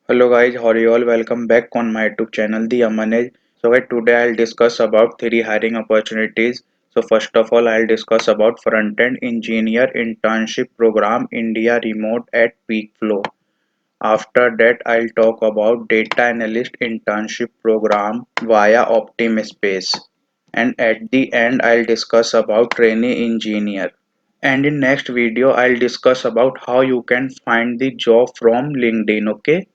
Hello guys, how are you all? Welcome back on my YouTube channel, The Aman. So guys, today I'll discuss about three hiring opportunities. So first of all, I'll discuss about front-end engineer internship program India remote at peak flow. After that, I'll talk about data analyst internship program via Optimispace. And at the end, I'll discuss about trainee engineer. And in next video, I'll discuss about how you can find the job from LinkedIn. Okay.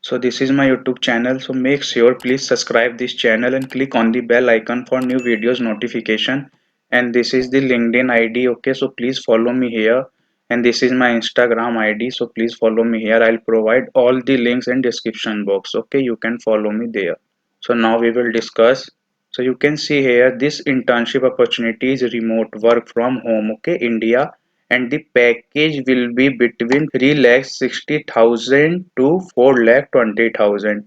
So this is my YouTube channel. So make sure please subscribe this channel and click on the bell icon for new videos notification. And this is the LinkedIn ID. Okay, so please follow me here. And this is my Instagram ID. So please follow me here. I'll provide all the links in description box. Okay, you can follow me there. So now we will discuss. So you can see here this internship opportunity is remote work from home. Okay, India, and the package will be between 3,60,000 to 4,20,000.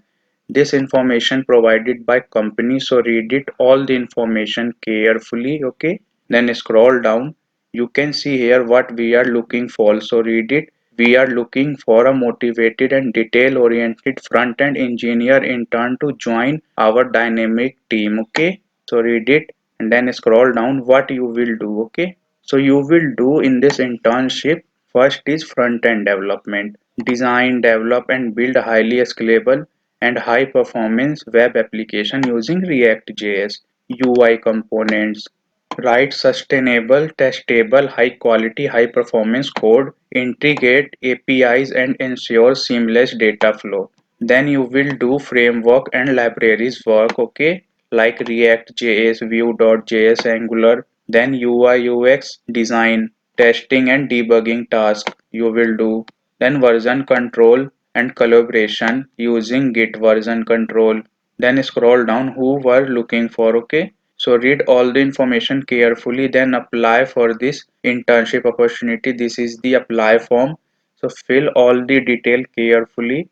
This information provided by company, so read it all the information carefully. Okay, then scroll down. You can see here what we are looking for, so read it. We are looking for a motivated and detail oriented front end engineer intern to join our dynamic team. Okay, so read it and then scroll down what you will do. Okay, so you will do in this internship, first is front-end development. Design, develop and build highly scalable and high performance web application using React.js, UI components. Write sustainable, testable, high quality, high performance code, integrate APIs and ensure seamless data flow. Then you will do framework and libraries work, okay, like React.js, Vue.js, Angular. Then UI UX design, testing and debugging task you will do. Then version control and collaboration using Git version control. Then scroll down who were looking for, okay. So read all the information carefully, then apply for this internship opportunity. This is the apply form. So fill all the detail carefully,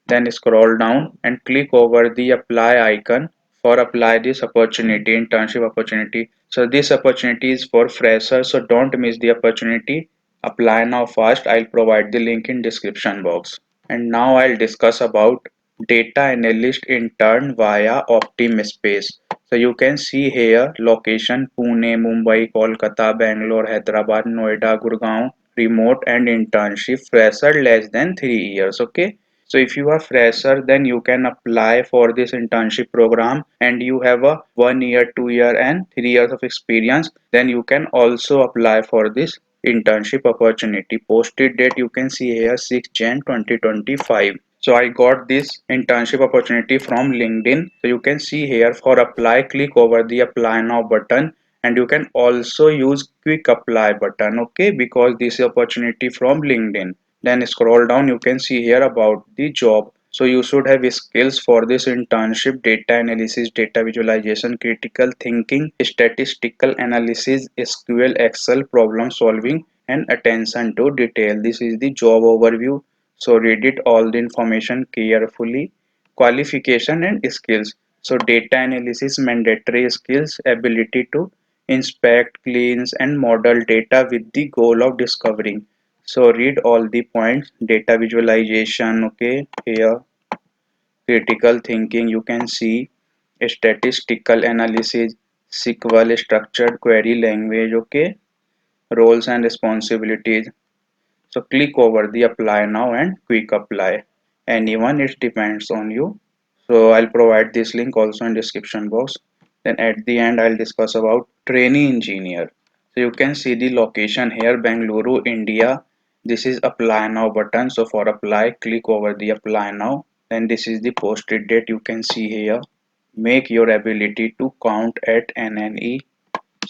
then scroll down and click over the apply icon for apply this opportunity, internship opportunity. So this opportunity is for freshers, so don't miss the opportunity. Apply now fast. I'll provide the link in description box. And now I'll discuss about data analyst intern via Optimispace. So you can see here location Pune, Mumbai, Kolkata, Bangalore, Hyderabad, Noida, Gurgaon, remote and internship fresher less than 3 years. Okay. So if you are fresher, then you can apply for this internship program and you have a 1 year, 2 year and 3 years of experience. Then you can also apply for this internship opportunity. Posted date you can see here 6 Jan 2025. So I got this internship opportunity from LinkedIn. So you can see here for apply, click over the apply now button and you can also use quick apply button, okay, because this is opportunity from LinkedIn. Then scroll down, you can see here about the job. So you should have skills for this internship: data analysis, data visualization, critical thinking, statistical analysis, SQL, Excel, problem solving and attention to detail. This is the job overview. So read it all the information carefully. Qualification and skills. So data analysis mandatory skills: ability to inspect, cleanse and model data with the goal of discovering. So read all the points. Data visualization, okay, here critical thinking you can see, statistical analysis, SQL structured query language, okay, roles and responsibilities. So click over the apply now and quick apply. Anyone, it depends on you. So I'll provide this link also in description box. Then at the end I'll discuss about trainee engineer. So you can see the location here, Bengaluru, India. This is apply now button. So for apply, click over the apply now. Then this is the posted date you can see here. Make your ability to count at NNE.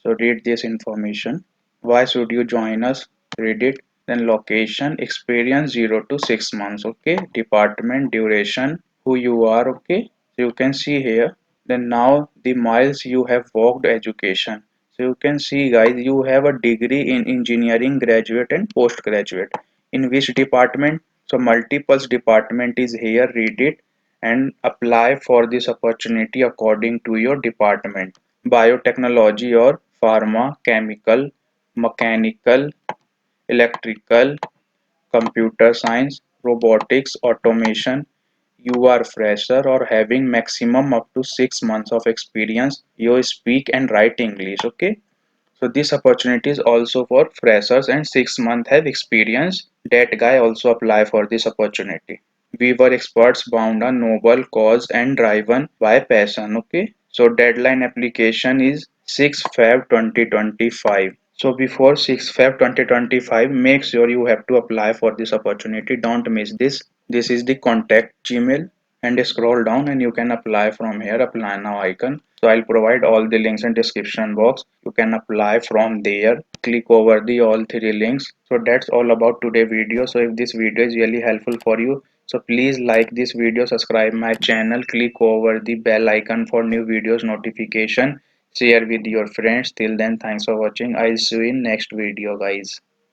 So read this information. Why should you join us? Read it. Then location, experience 0 to 6 months. Okay. Department, duration, who you are. Okay. So you can see here. Then now the miles you have walked, education. So you can see guys, you have a degree in engineering, graduate and postgraduate. In which department? So multiple department is here. Read it and apply for this opportunity according to your department: biotechnology or pharma, chemical, mechanical, electrical, computer science, robotics, automation, you are fresher or having maximum up to 6 months of experience, you speak and write English. Okay, so this opportunity is also for freshers and 6 month have experience. That guy also apply for this opportunity. We were experts bound a noble cause and driven by passion. Okay, so deadline application is 6 Feb 2025. So before 6 Feb 2025, make sure you have to apply for this opportunity. Don't miss this. This is the contact Gmail, and scroll down and you can apply from here, apply now icon. So I'll provide all the links in description box. You can apply from there. Click over the all three links. So that's all about today video. So if this video is really helpful for you, so please like this video, subscribe my channel, click over the bell icon for new videos notification, share with your friends. Till then, thanks for watching. I'll see you in next video, guys.